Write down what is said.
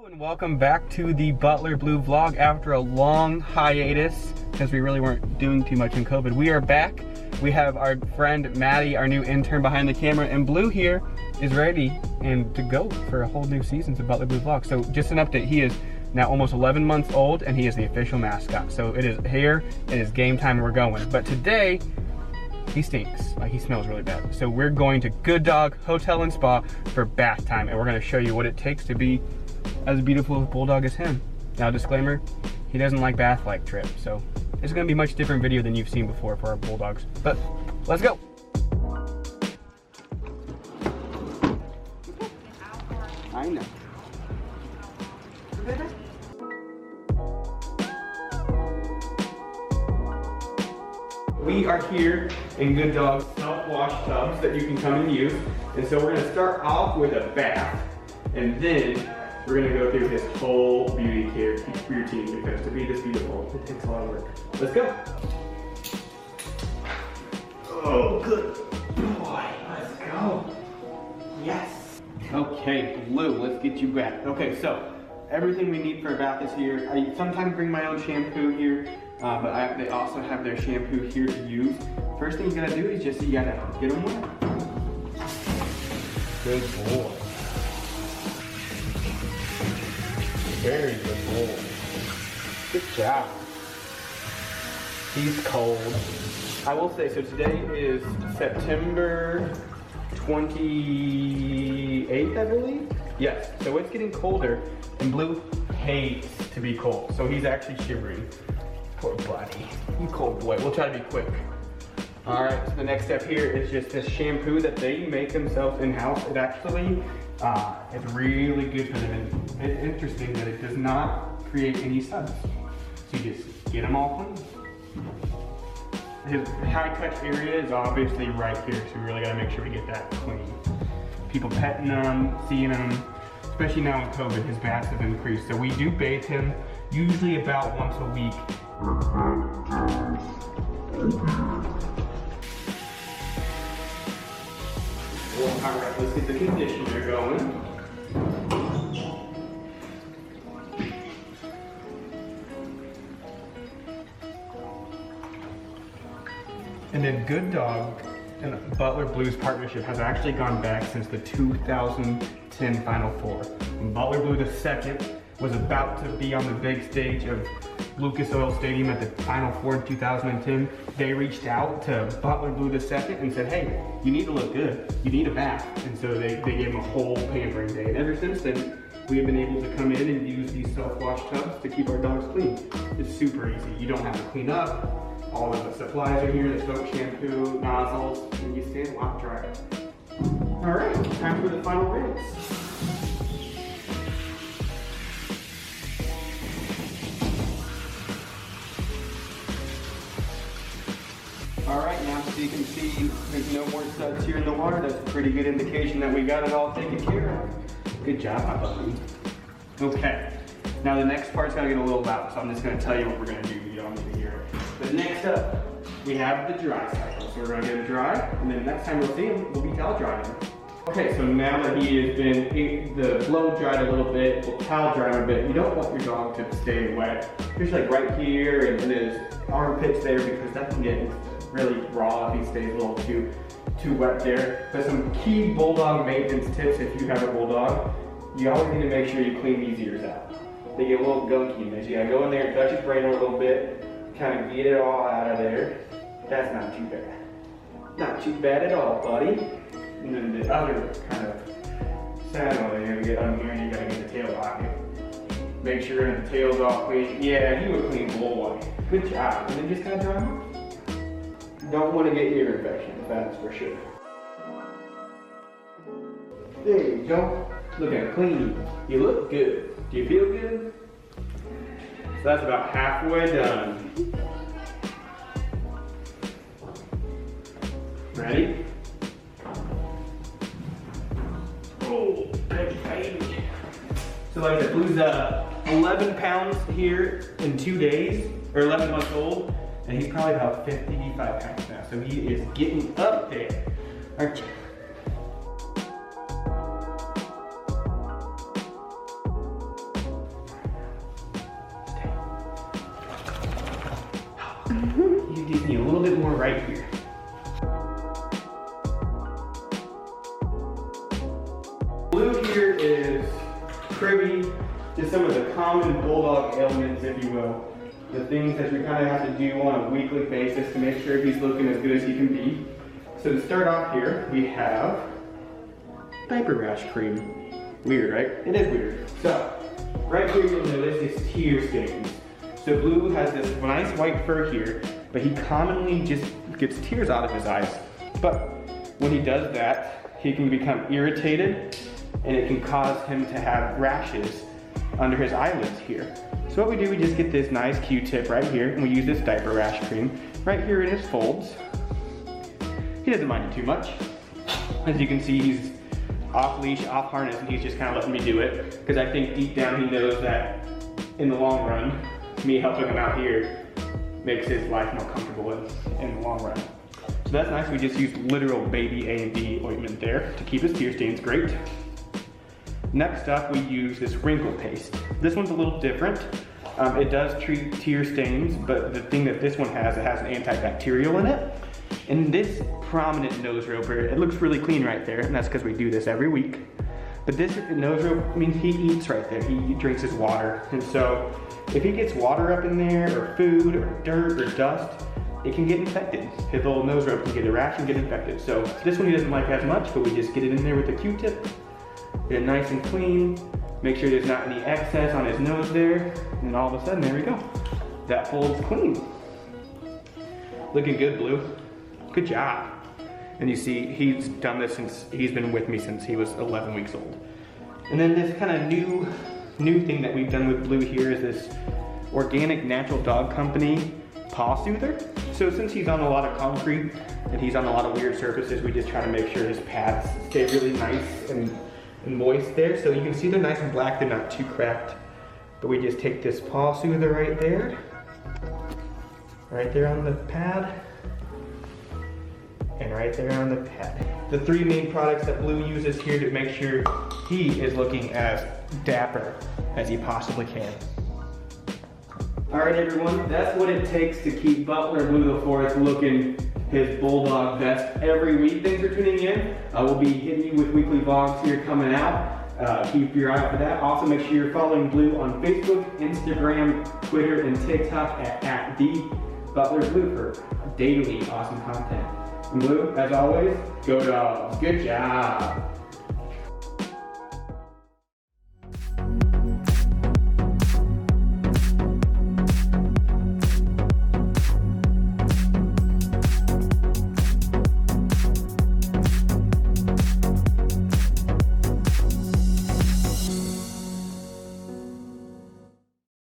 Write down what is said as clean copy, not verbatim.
And welcome back to the Butler Blue vlog after a long hiatus because we really weren't doing too much in COVID. We are back. We have our friend Maddie, our new intern, behind the camera, and Blue here is ready and to go for a whole new season of Butler Blue vlog. So just an update, he is now almost 11 months old and he is the official mascot. So it is here, it is game time, and we're going. But today, he stinks, like he smells really bad. So we're going to Good Dog Hotel and Spa for bath time, and we're gonna show you what it takes to be as beautiful a bulldog as him. Now disclaimer, he doesn't like bath-like trips, so it's gonna be a much different video than you've seen before for our bulldogs. But let's go. I know. We are here in Good Dog self-wash tubs that you can come and use. And so we're gonna start off with a bath, and then we're gonna go through his whole beauty care routine, because to be this beautiful, it takes a lot of work. Let's go. Oh, good boy, let's go. Yes. Okay, Blue, let's get you back. Okay, so everything we need for a bath is here. I sometimes bring my own shampoo here, but they also have their shampoo here to use. First thing you gotta do is just, you gotta get them wet. Good boy. Very good boy. Good job. He's cold. I will say, so today is September 28th, I believe? Yes, so it's getting colder, and Blue hates to be cold, so he's actually shivering. Poor buddy. You cold boy. We'll try to be quick. All right, so the next step here is just this shampoo that they make themselves in-house. It actually, it's really good for them. And it's interesting that it does not create any suds. So you just get them all clean. His high touch area is obviously right here, so we really gotta make sure we get that clean. People petting them, seeing them, especially now in COVID, his baths have increased. So we do bathe him usually about once a week. Well, all right, let's get the conditioner going. And then Good Dog and Butler Blues partnership has actually gone back since the 2010 Final Four. When Butler Blue II was about to be on the big stage of Lucas Oil Stadium at the Final Four in 2010, they reached out to Butler Blue II and said, hey, you need to look good. You need a bath. And so they gave him a whole pampering day. And ever since then, we have been able to come in and use these self-wash tubs to keep our dogs clean. It's super easy. You don't have to clean up. All of the supplies are here, the soap, shampoo, nozzles, and you stand lot dry. All right, time for the final rinse. All right, now so you can see there's no more suds here in the water. That's a pretty good indication that we got it all taken care of. Good job, my buddy. Okay, now the next part's gonna get a little loud, so I'm just gonna tell you what we're gonna do. You don't need to hear it. But next up, we have the dry cycle. So we're gonna get him dry, and then next time we'll see him, we'll be towel drying him. Okay, so now that he has been, the blow dried a little bit, we'll towel dry him a bit. You don't want your dog to stay wet. Just like right here and his armpits there, because that can get really raw if he stays a little too wet there. But some key bulldog maintenance tips if you have a bulldog, you always need to make sure you clean these ears out. They get a little gunky, so you gotta go in there and touch his brain a little bit, kind of get it all out of there. That's not too bad. Not too bad at all, buddy. And then the other kind of saddle, you're gonna get under here and you gotta get the tail out here. Make sure the tail's all clean. Yeah, you a clean boy. Good job. And then just kind of dry him off. Don't want to get ear infections, that's for sure. There you go. Looking clean. You look good. Do you feel good? So that's about halfway done. Ready? Oh, baby. So like the Blue's 11 pounds here in 2 days, or 11 months old, and he's probably about 55 pounds now. So he is getting up there, aren't you? You just need a little bit more right here. Blue here is privy to some of the common Bulldog ailments, if you will. The things that we kind of have to do on a weekly basis to make sure he's looking as good as he can be. So to start off here, we have Diaper Rash cream. Weird, right? It is weird. So, right here you'll notice is tear stains. So Blue has this nice white fur here, but he commonly just gets tears out of his eyes. But when he does that, he can become irritated and it can cause him to have rashes under his eyelids here. So what we do, we just get this nice Q-tip right here and we use this Diaper Rash cream right here in his folds. He doesn't mind it too much. As you can see, he's off leash, off harness, and he's just kind of letting me do it because I think deep down he knows that in the long run, me helping him out here makes his life more comfortable in the long run. So that's nice. We just use literal baby A&D ointment there to keep his tear stains great. Next up, we use this Wrinkle Paste. This one's a little different. It does treat tear stains, but the thing that this one has, it has an antibacterial in it. And this prominent nose roper, it looks really clean right there, and that's because we do this every week. But this nose rope, I mean, he eats right there. He drinks his water. And so if he gets water up in there, or food, or dirt, or dust, it can get infected. His little nose rope can get a rash and get infected. So this one he doesn't like as much, but we just get it in there with a Q-tip. Get it nice and clean. Make sure there's not any excess on his nose there. And all of a sudden, there we go. That fold's clean. Looking good, Blue. Good job. And you see, he's done this since, he's been with me since he was 11 weeks old. And then this kind of new thing that we've done with Blue here is this organic natural dog company paw soother. So since he's on a lot of concrete and he's on a lot of weird surfaces, we just try to make sure his pads stay really nice and moist there. So you can see they're nice and black, they're not too cracked. But we just take this paw soother right there on the pad, and right there on the pad. The three main products that Blue uses here to make sure he is looking as dapper as he possibly can. All right, everyone, that's what it takes to keep Butler Blue the Forest looking his Bulldog best every week. Thanks for tuning in. We'll be hitting you with weekly vlogs here coming out. Keep your eye out for that. Also, make sure you're following Blue on Facebook, Instagram, Twitter, and TikTok at @TheButlerBlue for daily awesome content. And Blue, as always, go Dogs. Good job.